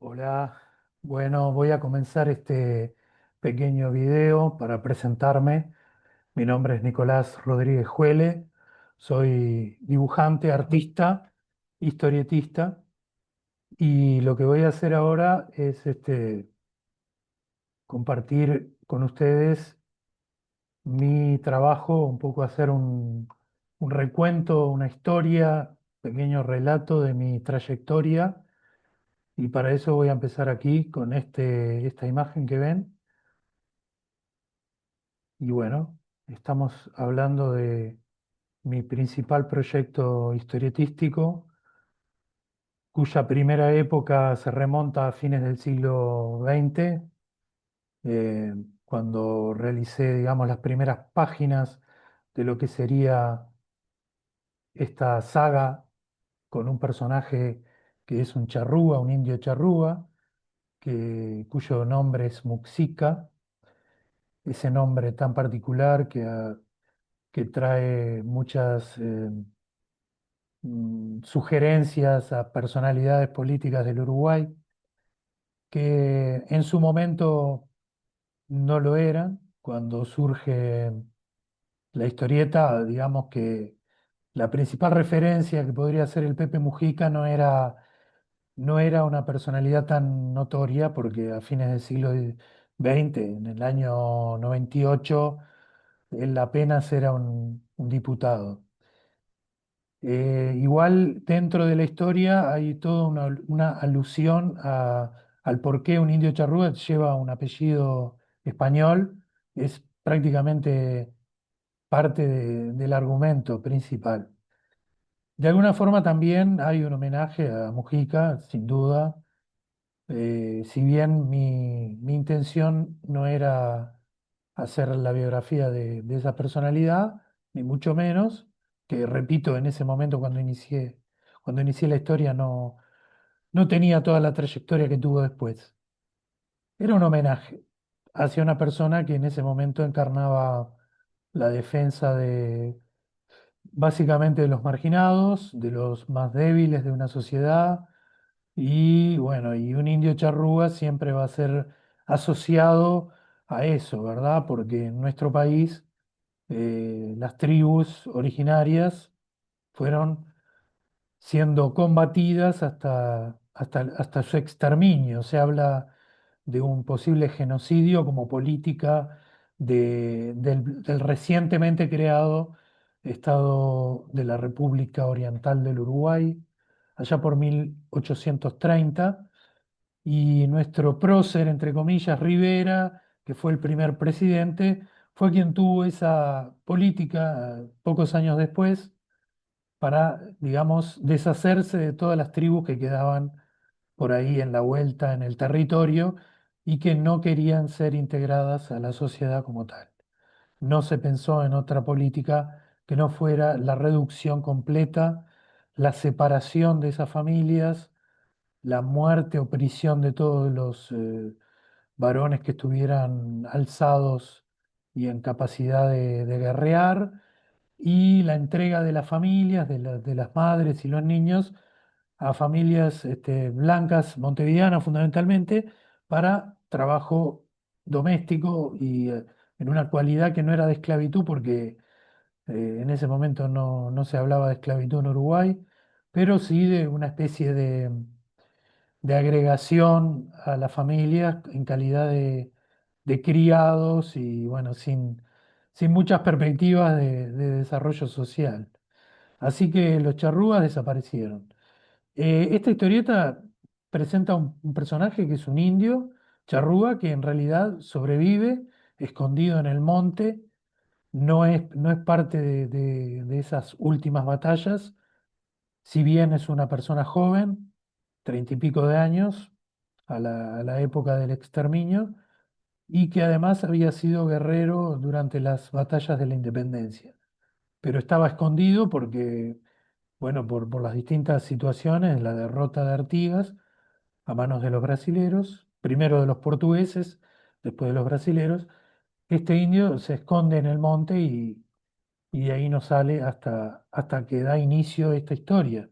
Hola, bueno, voy a comenzar este pequeño video para presentarme. Mi nombre es Nicolás Rodríguez Juele, soy dibujante, artista, historietista y lo que voy a hacer ahora es compartir con ustedes mi trabajo, un poco hacer un recuento, una historia, pequeño relato de mi trayectoria. Y para eso voy a empezar aquí con esta imagen que ven. Y bueno, estamos hablando de mi principal proyecto historietístico, cuya primera época se remonta a fines del siglo XX, eh, cuando realicé, digamos, las primeras páginas de lo que sería esta saga con un personaje que es un charrúa, un indio charrúa, cuyo nombre es Muxica, ese nombre tan particular que trae muchas sugerencias a personalidades políticas del Uruguay, que en su momento no lo eran. Cuando surge la historieta, digamos que la principal referencia que podría ser el Pepe Mujica no era una personalidad tan notoria, porque a fines del siglo XX, en el año 98, él apenas era un diputado. Igual dentro de la historia hay toda una alusión al por qué un indio charrúa lleva un apellido español. Es prácticamente parte del argumento principal. De alguna forma también hay un homenaje a Mujica, sin duda. Si bien mi intención no era hacer la biografía de esa personalidad, ni mucho menos, que repito, en ese momento cuando inicié la historia no tenía toda la trayectoria que tuvo después. Era un homenaje hacia una persona que en ese momento encarnaba la defensa de básicamente de los marginados, de los más débiles de una sociedad. Y bueno, y un indio charrúa siempre va a ser asociado a eso, ¿verdad? Porque en nuestro país las tribus originarias fueron siendo combatidas hasta su exterminio. Se habla de un posible genocidio como política del recientemente creado Estado de la República Oriental del Uruguay, allá por 1830, y nuestro prócer, entre comillas, Rivera, que fue el primer presidente, fue quien tuvo esa política pocos años después para, digamos, deshacerse de todas las tribus que quedaban por ahí en la vuelta en el territorio y que no querían ser integradas a la sociedad como tal. No se pensó en otra política que no fuera la reducción completa, la separación de esas familias, la muerte o prisión de todos los varones que estuvieran alzados y en capacidad de guerrear, y la entrega de las familias, de las madres y los niños, a familias blancas, montevideanas fundamentalmente, para trabajo doméstico y en una cualidad que no era de esclavitud, porque en ese momento no se hablaba de esclavitud en Uruguay, pero sí de una especie de agregación a las familias en calidad de criados y bueno, sin muchas perspectivas de desarrollo social. Así que los charrúas desaparecieron. Esta historieta presenta un personaje que es un indio charrúa que en realidad sobrevive escondido en el monte. No es parte de esas últimas batallas, si bien es una persona joven, 30 y pico de años, a la época del exterminio, y que además había sido guerrero durante las batallas de la independencia. Pero estaba escondido porque, bueno, por las distintas situaciones, la derrota de Artigas a manos de los brasileros, primero de los portugueses, después de los brasileros, este indio se esconde en el monte y de ahí no sale hasta que da inicio esta historia,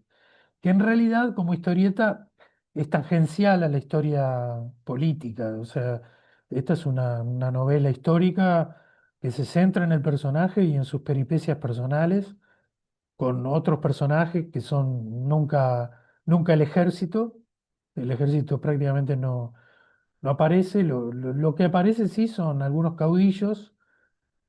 que en realidad como historieta es tangencial a la historia política. O sea, esta es una novela histórica que se centra en el personaje y en sus peripecias personales, con otros personajes que son nunca el ejército. El ejército prácticamente no aparece. Lo que aparece sí son algunos caudillos,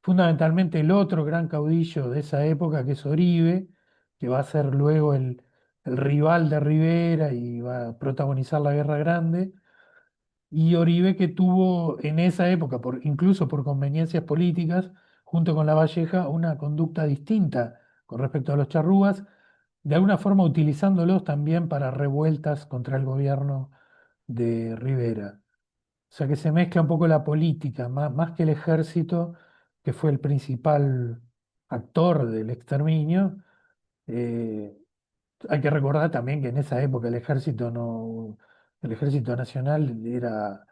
fundamentalmente el otro gran caudillo de esa época, que es Oribe, que va a ser luego el rival de Rivera y va a protagonizar la Guerra Grande. Y Oribe, que tuvo en esa época, incluso por conveniencias políticas, junto con Lavalleja, una conducta distinta con respecto a los charrúas, de alguna forma utilizándolos también para revueltas contra el gobierno de Rivera. O sea que se mezcla un poco la política, más que el ejército, que fue el principal actor del exterminio. eh, Hay que recordar también que en esa época el ejército nacional era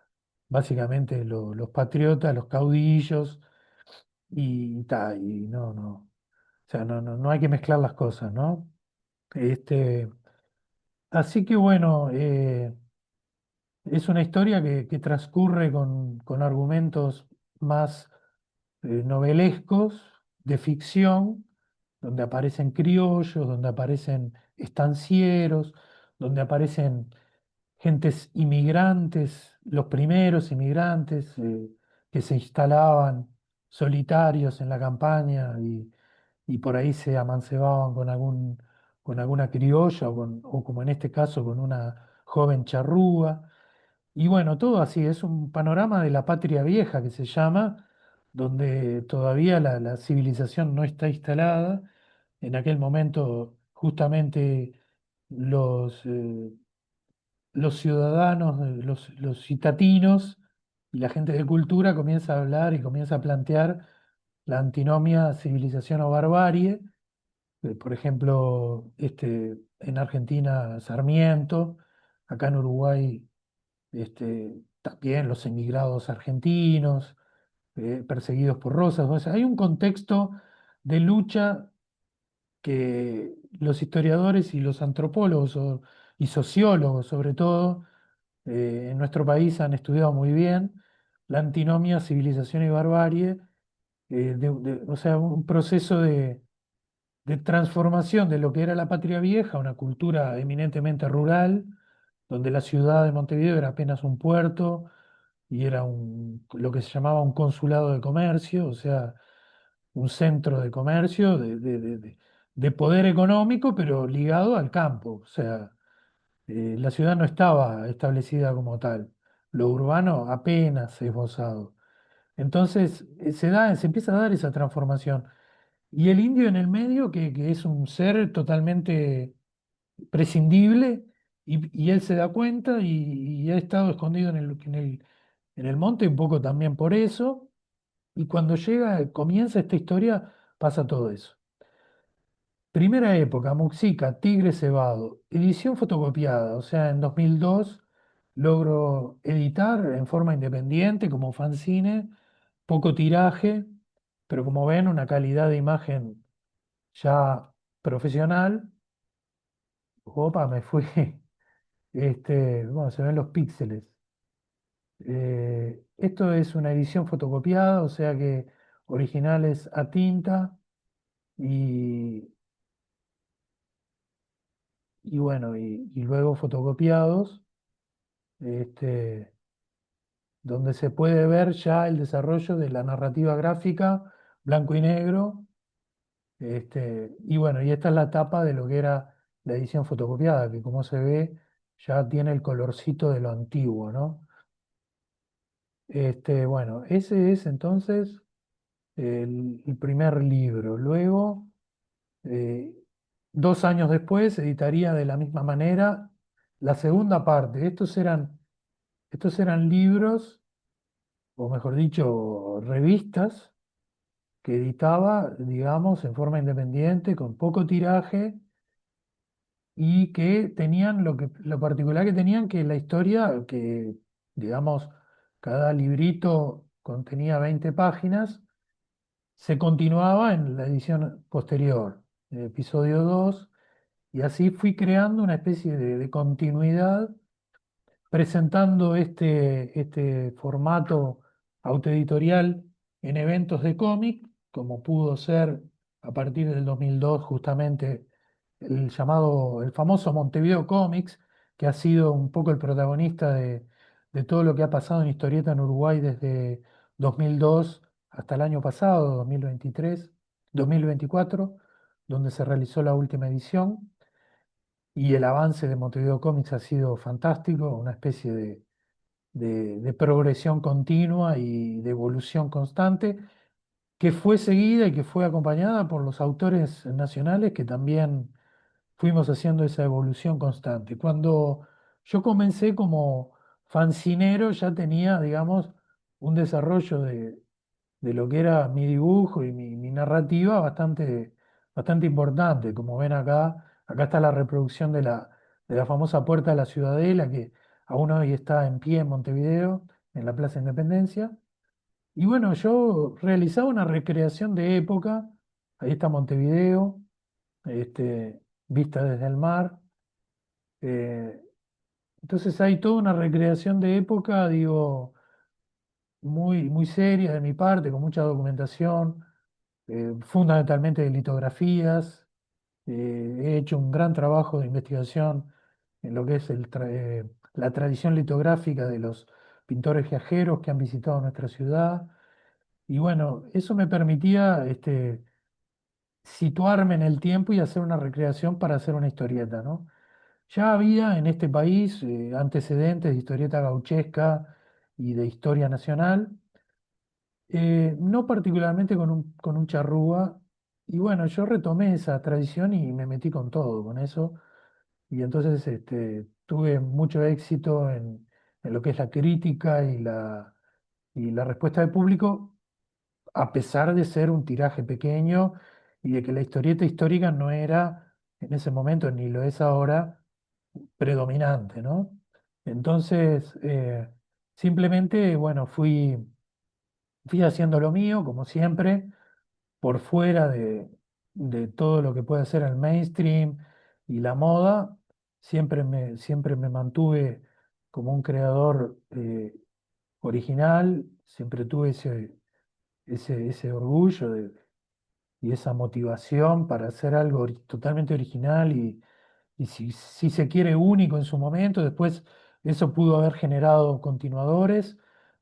básicamente los patriotas, los caudillos, y o sea, no hay que mezclar las cosas, ¿no? Este, Así que bueno, es una historia que transcurre con argumentos más novelescos, de ficción, donde aparecen criollos, donde aparecen estancieros, donde aparecen gentes inmigrantes, los primeros inmigrantes que se instalaban solitarios en la campaña y por ahí se amancebaban con alguna criolla o como en este caso con una joven charrúa. Y bueno, todo así, es un panorama de la patria vieja que se llama, donde todavía la civilización no está instalada. En aquel momento, justamente, los, eh, los ciudadanos, los citatinos y la gente de cultura comienza a hablar y comienza a plantear la antinomia civilización o barbarie. Por ejemplo, en Argentina, Sarmiento, acá en Uruguay también los emigrados argentinos, perseguidos por Rosas. O sea, hay un contexto de lucha que los historiadores y los antropólogos y sociólogos, sobre todo, en nuestro país han estudiado muy bien la antinomia, civilización y barbarie, o sea, un proceso de transformación de lo que era la patria vieja, una cultura eminentemente rural, donde la ciudad de Montevideo era apenas un puerto y era lo que se llamaba un consulado de comercio, o sea, un centro de comercio, de poder económico, pero ligado al campo. O sea, la ciudad no estaba establecida como tal. Lo urbano apenas esbozado. Entonces, se empieza a dar esa transformación. Y el indio en el medio, que es un ser totalmente prescindible, y él se da cuenta y ha estado escondido en el monte un poco también por eso, y cuando comienza esta historia, pasa todo eso. Primera época, Muxica, Tigre Cebado, edición fotocopiada, o sea, en 2002 logro editar en forma independiente como fanzine, poco tiraje, pero como ven, una calidad de imagen ya profesional. Opa, me fui. Bueno, se ven los píxeles. Esto es una edición fotocopiada, o sea que originales a tinta y, y bueno, y luego fotocopiados, este, donde se puede ver ya el desarrollo de la narrativa gráfica, blanco y negro. Y bueno, y esta es la tapa de lo que era la edición fotocopiada, que como se ve ya tiene el colorcito de lo antiguo, ¿no? Bueno, ese es entonces el primer libro. Luego, eh, 2 años después, editaría de la misma manera la segunda parte. Estos eran libros, o mejor dicho, revistas que editaba, digamos, en forma independiente, con poco tiraje, y que tenían lo particular que tenían que la historia, que digamos, cada librito contenía 20 páginas, se continuaba en la edición posterior, episodio 2, y así fui creando una especie de continuidad presentando este formato autoeditorial en eventos de cómic, como pudo ser a partir del 2002 justamente el famoso Montevideo Comics, que ha sido un poco el protagonista de todo lo que ha pasado en historieta en Uruguay desde 2002 hasta el año pasado, 2023, 2024, donde se realizó la última edición. Y el avance de Montevideo Comics ha sido fantástico, una especie de progresión continua y de evolución constante, que fue seguida y que fue acompañada por los autores nacionales que también fuimos haciendo esa evolución constante. Cuando yo comencé como fancinero ya tenía, digamos, un desarrollo de lo que era mi dibujo y mi narrativa bastante importante. Como ven acá está la reproducción de la famosa Puerta de la Ciudadela, que aún hoy está en pie en Montevideo, en la Plaza Independencia. Y bueno, yo realizaba una recreación de época, ahí está Montevideo, vista desde el mar. eh, entonces hay toda una recreación de época, digo, muy seria de mi parte, con mucha documentación, fundamentalmente de litografías. He hecho un gran trabajo de investigación en lo que es la tradición litográfica de los pintores viajeros que han visitado nuestra ciudad. Y bueno, eso me permitía situarme en el tiempo y hacer una recreación para hacer una historieta, ¿no? Ya había en este país antecedentes de historieta gauchesca y de historia nacional, no particularmente con un charrúa. Y bueno, yo retomé esa tradición y me metí con todo, con eso. Y entonces tuve mucho éxito en lo que es la crítica y la respuesta del público, a pesar de ser un tiraje pequeño y de que la historieta histórica no era en ese momento, ni lo es ahora, predominante, ¿no? Entonces, simplemente, bueno, fui haciendo lo mío, como siempre, por fuera de todo lo que puede ser el mainstream y la moda. Siempre me mantuve como un creador original, siempre tuve ese orgullo y esa motivación para hacer algo totalmente original y si se quiere único en su momento. Después eso pudo haber generado continuadores,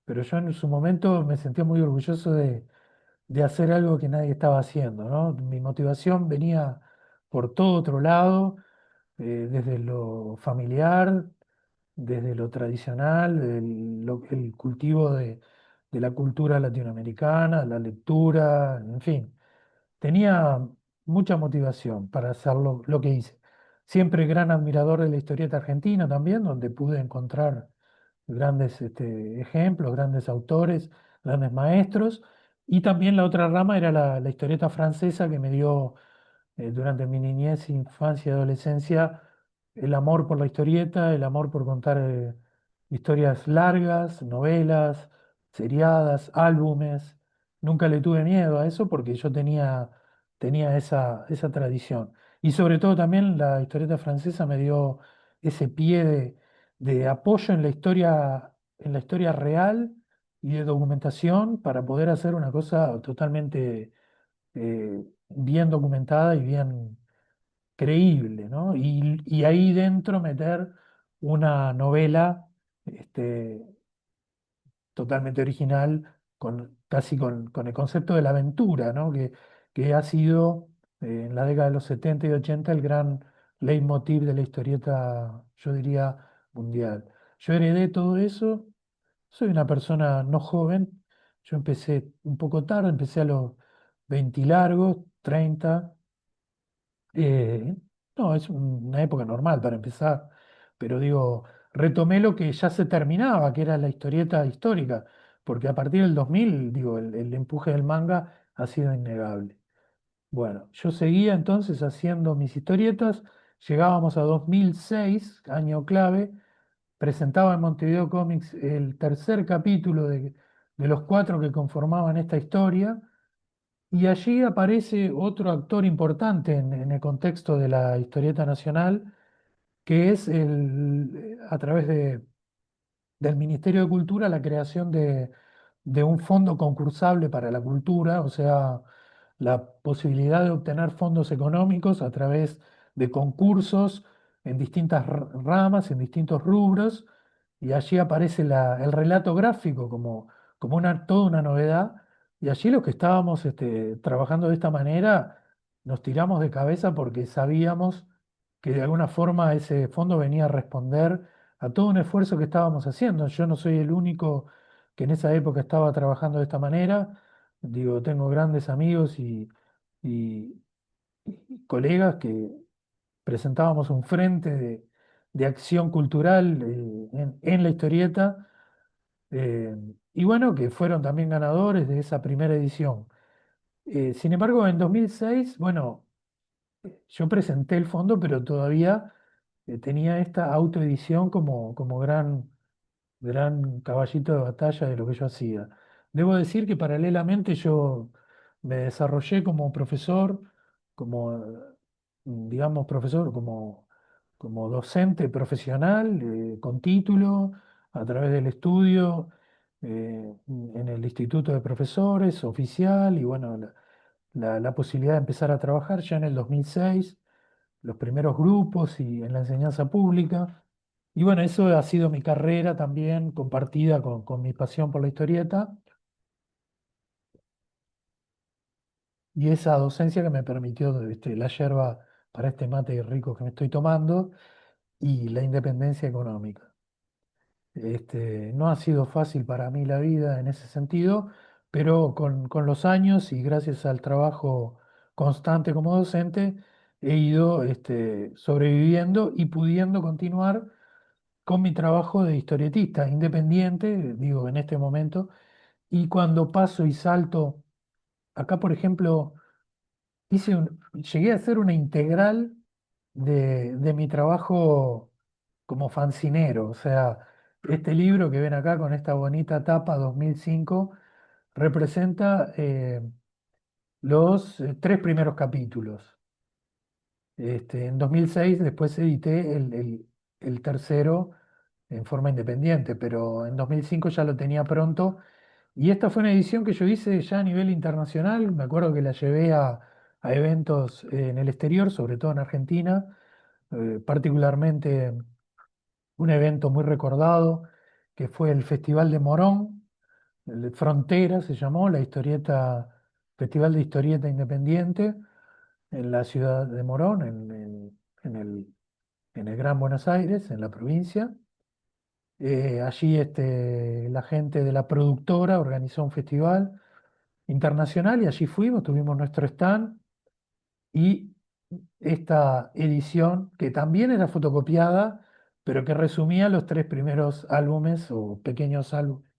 pero yo en su momento me sentía muy orgulloso de hacer algo que nadie estaba haciendo, ¿no? Mi motivación venía por todo otro lado, desde lo familiar, desde lo tradicional, el cultivo de la cultura latinoamericana, la lectura, en fin. Tenía mucha motivación para hacer lo que hice. Siempre gran admirador de la historieta argentina también, donde pude encontrar grandes ejemplos, grandes autores, grandes maestros. Y también la otra rama era la historieta francesa, que me dio durante mi niñez, infancia y adolescencia el amor por la historieta, el amor por contar historias largas, novelas, seriadas, álbumes. Nunca le tuve miedo a eso porque yo tenía esa tradición. Y sobre todo también la historieta francesa me dio ese pie de apoyo en la historia real y de documentación para poder hacer una cosa totalmente bien documentada y bien creíble, ¿no? Y ahí dentro meter una novela este, totalmente original, casi con el concepto de la aventura, ¿no? Que ha sido en la década de los 70 y 80 el gran leitmotiv de la historieta, yo diría, mundial. Yo heredé todo eso. Soy una persona no joven. Yo empecé un poco tarde, empecé a los 20 y largos, 30. eh, no, es una época normal para empezar, pero digo, retomé lo que ya se terminaba, que era la historieta histórica, porque a partir del 2000, digo, el empuje del manga ha sido innegable. Bueno, yo seguía entonces haciendo mis historietas, llegábamos a 2006, año clave, presentaba en Montevideo Comics el tercer capítulo de los cuatro que conformaban esta historia, y allí aparece otro actor importante en el contexto de la historieta nacional, que es a través de del Ministerio de Cultura la creación de un fondo concursable para la cultura, o sea, la posibilidad de obtener fondos económicos a través de concursos en distintas ramas, en distintos rubros, y allí aparece el relato gráfico como toda una novedad, y allí los que estábamos trabajando de esta manera nos tiramos de cabeza porque sabíamos que de alguna forma ese fondo venía a responder a todo un esfuerzo que estábamos haciendo. Yo no soy el único que en esa época estaba trabajando de esta manera. Digo, tengo grandes amigos y- y colegas que presentábamos un frente de acción cultural en la historieta, eh, y bueno, que fueron también ganadores de esa primera edición. Sin embargo, en 2006, bueno, yo presenté el fondo, pero todavía tenía esta autoedición como gran caballito de batalla de lo que yo hacía. Debo decir que paralelamente yo me desarrollé como profesor, como, digamos, profesor, como docente profesional, con título, a través del estudio, en el Instituto de Profesores, oficial, y bueno, la posibilidad de empezar a trabajar ya en el 2006 los primeros grupos y en la enseñanza pública. Y bueno, eso ha sido mi carrera también compartida con mi pasión por la historieta y esa docencia que me permitió la yerba para este mate rico que me estoy tomando y la independencia económica. No ha sido fácil para mí la vida en ese sentido, pero con los años y gracias al trabajo constante como docente, he ido sobreviviendo y pudiendo continuar con mi trabajo de historietista independiente, digo, en este momento, y cuando paso y salto, acá por ejemplo, llegué a hacer una integral de mi trabajo como fancinero, o sea, este libro que ven acá con esta bonita tapa 2005 representa los tres primeros capítulos. En 2006 después edité el tercero en forma independiente, pero en 2005 ya lo tenía pronto. Y esta fue una edición que yo hice ya a nivel internacional. Me acuerdo que la llevé a eventos en el exterior, sobre todo en Argentina, particularmente un evento muy recordado que fue el Festival de Morón, el de Frontera se llamó, la historieta, Festival de Historieta Independiente en la ciudad de Morón, en el Gran Buenos Aires, en la provincia. Allí la gente de la productora organizó un festival internacional y allí fuimos, tuvimos nuestro stand y esta edición que también era fotocopiada, pero que resumía los tres primeros álbumes o pequeños álbumes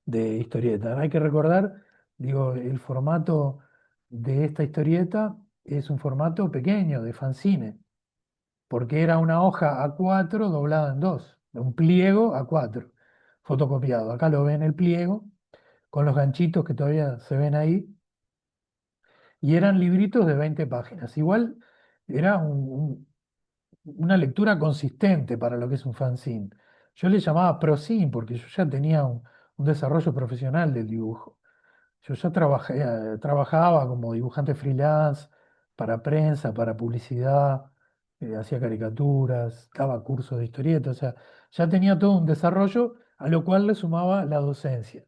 de historieta. Hay que recordar, digo, el formato de esta historieta es un formato pequeño de fanzine, porque era una hoja A4 doblada en dos, un pliego A4 fotocopiado. Acá lo ven el pliego, con los ganchitos que todavía se ven ahí, y eran libritos de 20 páginas. Igual era una lectura consistente para lo que es un fanzine. Yo le llamaba prosin porque yo ya tenía un desarrollo profesional del dibujo. Yo ya trabajaba como dibujante freelance para prensa, para publicidad, hacía caricaturas, daba cursos de historieta, o sea, ya tenía todo un desarrollo a lo cual le sumaba la docencia.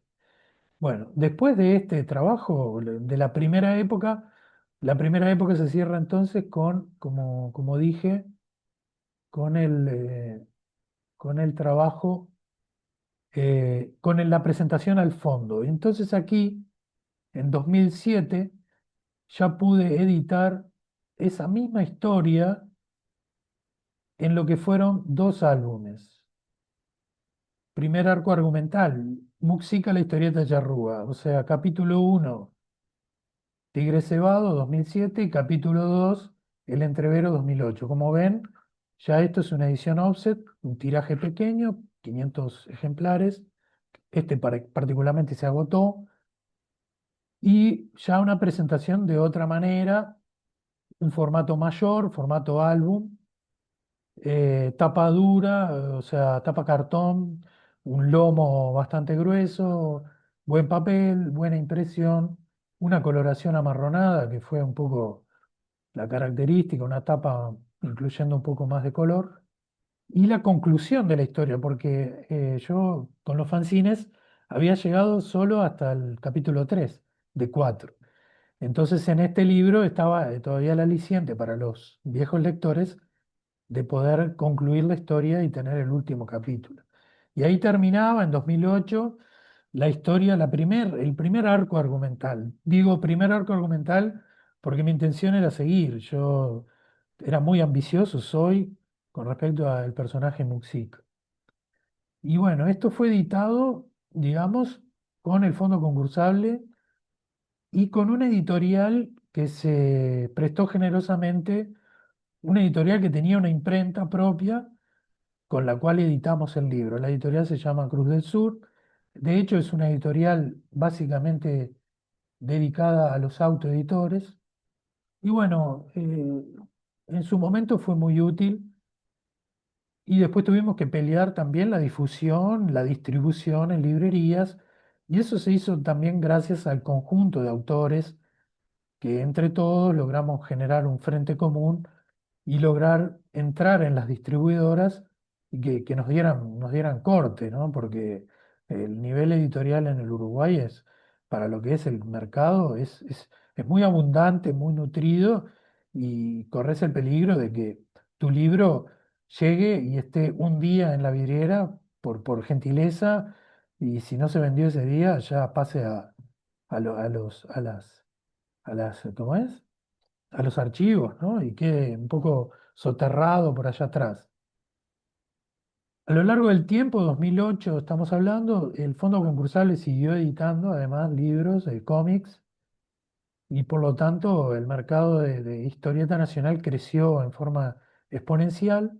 Bueno, después de este trabajo, de la primera época se cierra entonces como dije, con el trabajo, la presentación al fondo. Entonces aquí, en 2007, ya pude editar esa misma historia en lo que fueron dos álbumes. Primer arco argumental, Muxica, la historieta charrúa, o sea, capítulo uno Tigre Cebado, 2007, y capítulo 2 El Entrevero, 2008. Como ven, ya esto es una edición offset, un tiraje pequeño, 500 ejemplares. Particularmente se agotó. Y ya una presentación de otra manera, un formato mayor, formato álbum, tapa dura, o sea, tapa cartón, un lomo bastante grueso, buen papel, buena impresión, una coloración amarronada, que fue un poco la característica, una tapa incluyendo un poco más de color, y la conclusión de la historia, porque yo con los fanzines había llegado solo hasta el capítulo 3 de 4. Entonces en este libro estaba todavía el aliciente para los viejos lectores de poder concluir la historia y tener el último capítulo. Y ahí terminaba en 2008 la historia, el primer arco argumental. Digo primer arco argumental porque mi intención era seguir. Yo era muy ambicioso, soy, con respecto al personaje Muxik. Y bueno, esto fue editado, digamos, con el fondo concursable y con una editorial que se prestó generosamente, una editorial que tenía una imprenta propia con la cual editamos el libro. La editorial se llama Cruz del Sur. De hecho, es una editorial básicamente dedicada a los autoeditores. Y bueno, en su momento fue muy útil y después tuvimos que pelear también la difusión, la distribución en librerías. Y eso se hizo también gracias al conjunto de autores que entre todos logramos generar un frente común y lograr entrar en las distribuidoras y que nos dieran corte, ¿no? Porque el nivel editorial en el Uruguay es, para lo que es el mercado, es muy abundante, muy nutrido y corres el peligro de que tu libro llegue y esté un día en la vidriera por gentileza y si no se vendió ese día ya pase a las, ¿cómo es? A los archivos, ¿no? Y quede un poco soterrado por allá atrás. A lo largo del tiempo, 2008 estamos hablando, el fondo concursable siguió editando además libros, cómics, y por lo tanto el mercado de historieta nacional creció en forma exponencial,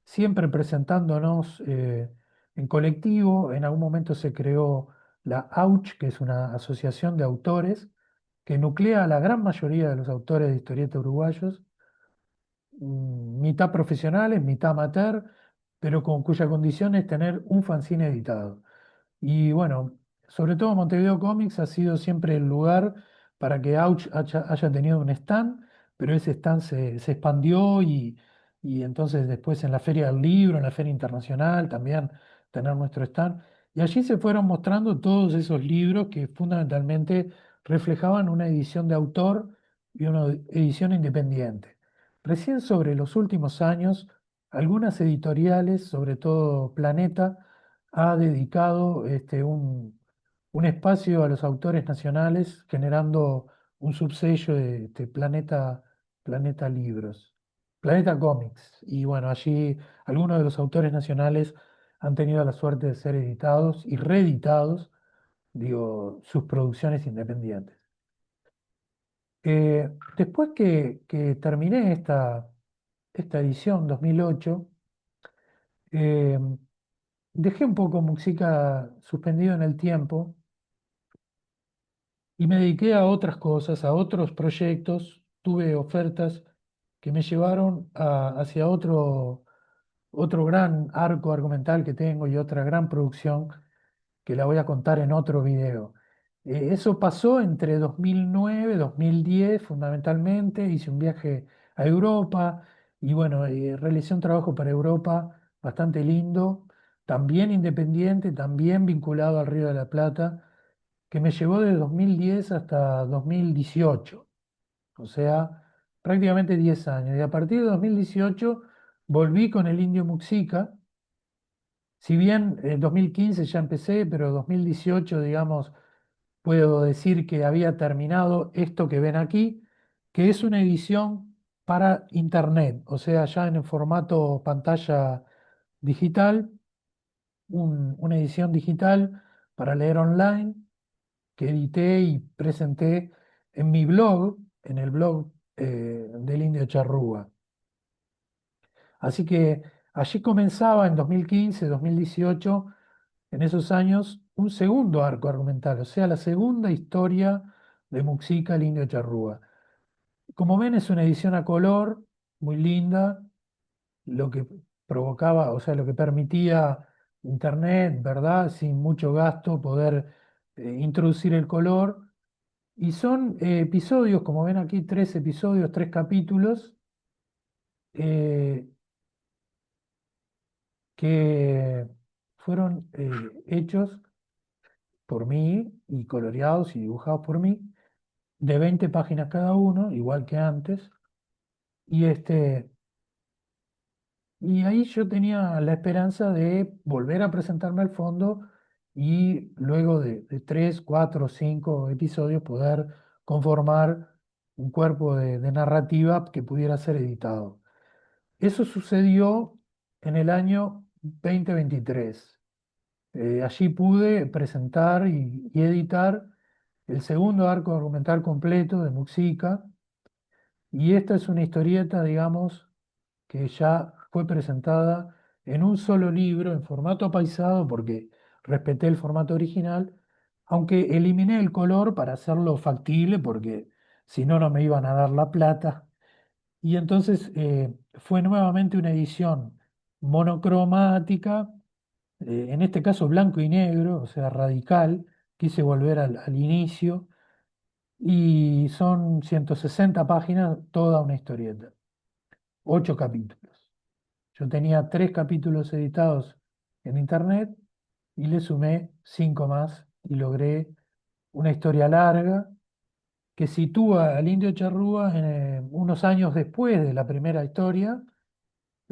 siempre presentándonos en colectivo. En algún momento se creó la AUCH, que es una asociación de autores que nuclea a la gran mayoría de los autores de historieta uruguayos, mitad profesionales, mitad amateur, pero con cuya condición es tener un fanzine editado. Y bueno, sobre todo Montevideo Comics ha sido siempre el lugar para que Auch haya tenido un stand, pero ese stand se expandió y entonces después en la Feria del Libro, en la Feria Internacional también tener nuestro stand. Y allí se fueron mostrando todos esos libros que fundamentalmente reflejaban una edición de autor y una edición independiente. Recién sobre los últimos años, algunas editoriales, sobre todo Planeta, ha dedicado un espacio a los autores nacionales, generando un subsello de Planeta Libros, Planeta Comics. Y bueno, allí algunos de los autores nacionales han tenido la suerte de ser editados y reeditados, digo, sus producciones independientes. Después que terminé esta edición 2008, eh, dejé un poco música suspendido en el tiempo y me dediqué a otras cosas, a otros proyectos. Tuve ofertas que me llevaron hacia otro gran arco argumental que tengo y otra gran producción que la voy a contar en otro video. Eso pasó entre 2009 y 2010 fundamentalmente. Hice un viaje a Europa y bueno, realicé un trabajo para Europa bastante lindo, también independiente, también vinculado al Río de la Plata, que me llevó de 2010 hasta 2018, o sea, prácticamente 10 años. Y a partir de 2018 volví con el Indio Muxica. Si bien en 2015 ya empecé, pero 2018, digamos, puedo decir que había terminado esto que ven aquí, que es una edición para internet, o sea, ya en el formato pantalla digital, una edición digital para leer online que edité y presenté en mi blog, en el blog del Indio Charrúa. Así que allí comenzaba en 2015, 2018, en esos años, un segundo arco argumental, o sea, la segunda historia de Muxica, el Indio Charrúa. Como ven, es una edición a color, muy linda, lo que provocaba, o sea, lo que permitía internet, ¿verdad? Sin mucho gasto, poder introducir el color. Y son episodios, como ven aquí, 3 episodios, 3 capítulos, eh, que fueron hechos por mí y coloreados y dibujados por mí, de 20 páginas cada uno, igual que antes. Y, y ahí yo tenía la esperanza de volver a presentarme al fondo y luego de 3, 4, 5 episodios poder conformar un cuerpo de narrativa que pudiera ser editado. Eso sucedió en el año 2023. Allí pude presentar y editar el segundo arco argumental completo de Muxica, y esta es una historieta, digamos, que ya fue presentada en un solo libro, en formato apaisado, porque respeté el formato original, aunque eliminé el color para hacerlo factible, porque si no, no me iban a dar la plata. Y entonces fue nuevamente una edición monocromática, en este caso blanco y negro, o sea, radical. Quise volver al inicio y son 160 páginas, toda una historieta, 8 capítulos. Yo tenía 3 capítulos editados en internet y le sumé 5 más y logré una historia larga que sitúa al indio charrúa unos años después de la primera historia.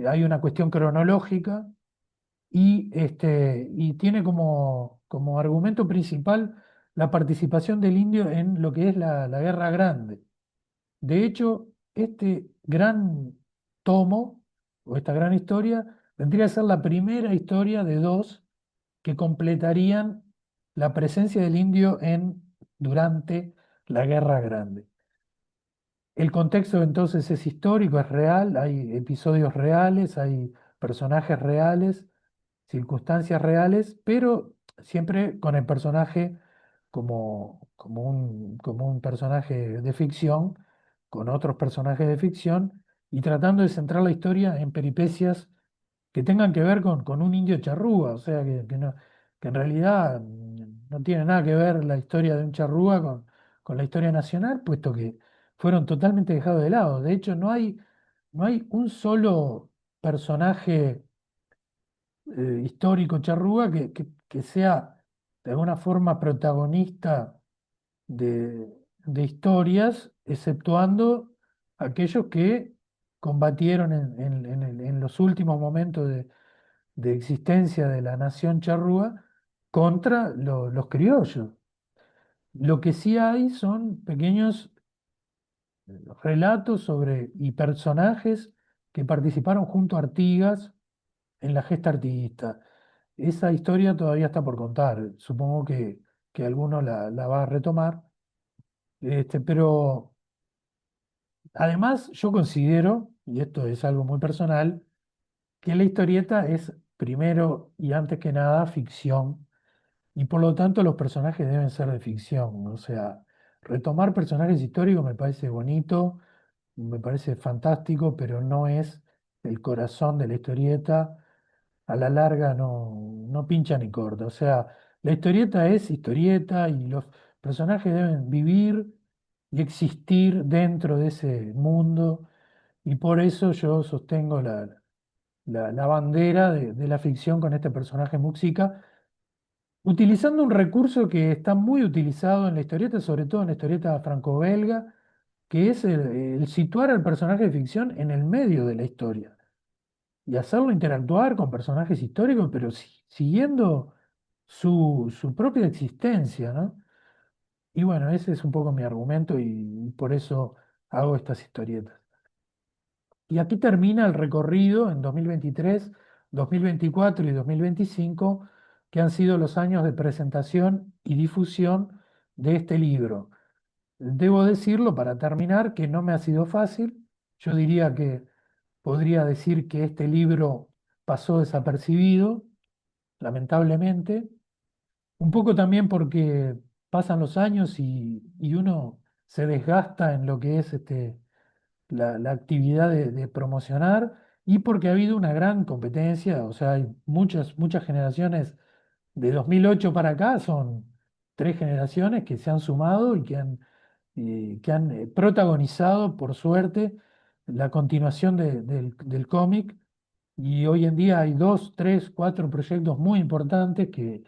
Hay una cuestión cronológica y tiene como argumento principal la participación del indio en lo que es la Guerra Grande. De hecho, este gran tomo o esta gran historia vendría a ser la primera historia de dos que completarían la presencia del indio durante la Guerra Grande. El contexto entonces es histórico, es real, hay episodios reales, hay personajes reales, circunstancias reales, pero siempre con el personaje como un personaje de ficción, con otros personajes de ficción, y tratando de centrar la historia en peripecias que tengan que ver con un indio charrúa, o sea, que en realidad no tiene nada que ver la historia de un charrúa con la historia nacional, puesto que fueron totalmente dejados de lado. De hecho, no hay un solo personaje histórico charrúa que sea de alguna forma protagonista de historias, exceptuando aquellos que combatieron en los últimos momentos de existencia de la nación charrúa contra los criollos. Lo que sí hay son pequeños relatos y personajes que participaron junto a Artigas en la gesta artiguista. Esa historia todavía está por contar. Supongo que alguno la va a retomar. Pero además yo considero, y esto es algo muy personal, que la historieta es primero y antes que nada ficción, y por lo tanto los personajes deben ser de ficción. O sea, retomar personajes históricos me parece bonito, me parece fantástico, pero no es el corazón de la historieta. A la larga no pincha ni corta. O sea, la historieta es historieta y los personajes deben vivir y existir dentro de ese mundo. Y por eso yo sostengo la bandera de la ficción con este personaje Muxica, utilizando un recurso que está muy utilizado en la historieta, sobre todo en la historieta franco-belga, que es el situar al personaje de ficción en el medio de la historia y hacerlo interactuar con personajes históricos, pero siguiendo su propia existencia, ¿no? Y bueno, ese es un poco mi argumento y por eso hago estas historietas. Y aquí termina el recorrido en 2023, 2024 y 2025, que han sido los años de presentación y difusión de este libro. Debo decirlo para terminar que no me ha sido fácil. Yo diría que podría decir que este libro pasó desapercibido, lamentablemente, un poco también porque pasan los años y uno se desgasta en lo que es la actividad de promocionar, y porque ha habido una gran competencia, o sea, hay muchas generaciones de 2008 para acá, son tres generaciones que se han sumado y que han protagonizado, por suerte, la continuación del cómic. Y hoy en día hay dos, tres, cuatro proyectos muy importantes que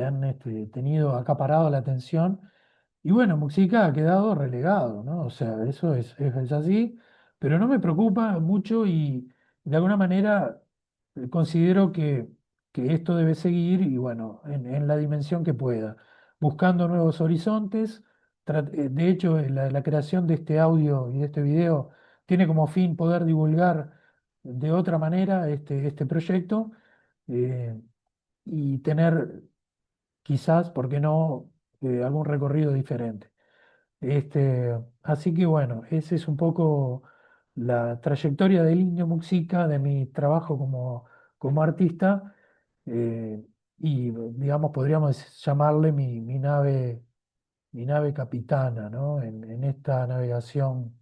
han tenido acaparado la atención. Y bueno, Muxica ha quedado relegado, ¿no? O sea, eso es así, pero no me preocupa mucho y de alguna manera considero que esto debe seguir y bueno, en la dimensión que pueda, buscando nuevos horizontes. De hecho, la creación de este audio y de este video tiene como fin poder divulgar de otra manera este proyecto, eh, y tener quizás, ¿por qué no?, algún recorrido diferente. Así que bueno, esa es un poco la trayectoria del Indio Muxica, de mi trabajo como artista, eh, y digamos, podríamos llamarle mi nave capitana, ¿no? En esta navegación,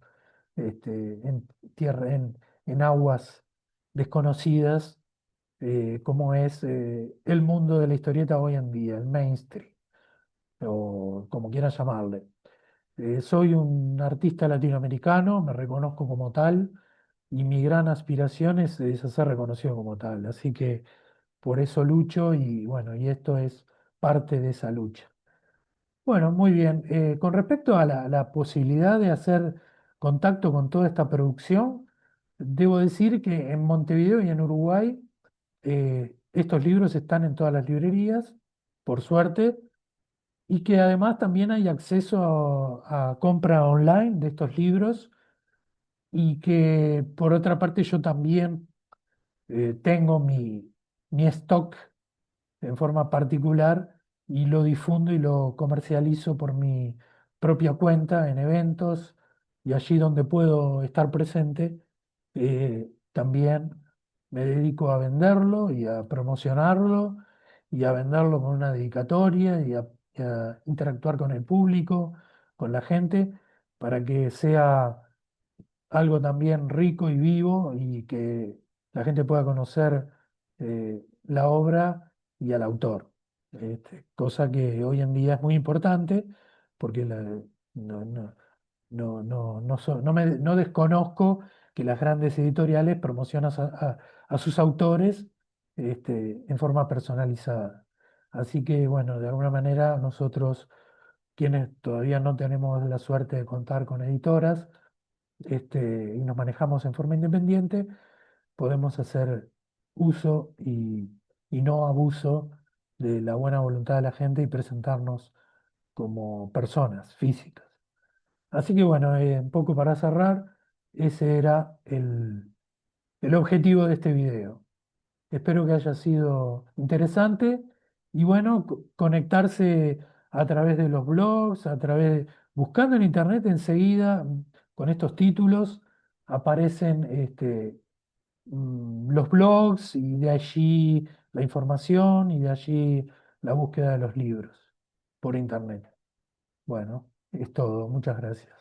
en tierra, en aguas desconocidas, como es el mundo de la historieta hoy en día, el mainstream, o como quieran llamarle. Soy un artista latinoamericano, me reconozco como tal y mi gran aspiración es ser reconocido como tal. Así que por eso lucho y bueno, y esto es parte de esa lucha. Bueno, muy bien. Con respecto a la posibilidad de hacer contacto con toda esta producción, debo decir que en Montevideo y en Uruguay estos libros están en todas las librerías, por suerte, y que además también hay acceso a compra online de estos libros y que por otra parte yo también tengo mi stock en forma particular y lo difundo y lo comercializo por mi propia cuenta en eventos y allí donde puedo estar presente, también me dedico a venderlo y a promocionarlo y a venderlo con una dedicatoria y a interactuar con el público, con la gente, para que sea algo también rico y vivo y que la gente pueda conocer la obra y al autor. Cosa que hoy en día es muy importante porque no, no, no desconozco que las grandes editoriales promocionan a sus autores en forma personalizada. Así que, bueno, de alguna manera nosotros, quienes todavía no tenemos la suerte de contar con editoras, y nos manejamos en forma independiente, podemos hacer uso y no abuso de la buena voluntad de la gente y presentarnos como personas físicas. Así que bueno, un poco para cerrar, ese era el objetivo de este video. Espero que haya sido interesante y bueno, conectarse a través de los blogs, buscando en internet enseguida, con estos títulos aparecen los blogs y de allí la información y de allí la búsqueda de los libros por internet. Bueno, es todo. Muchas gracias.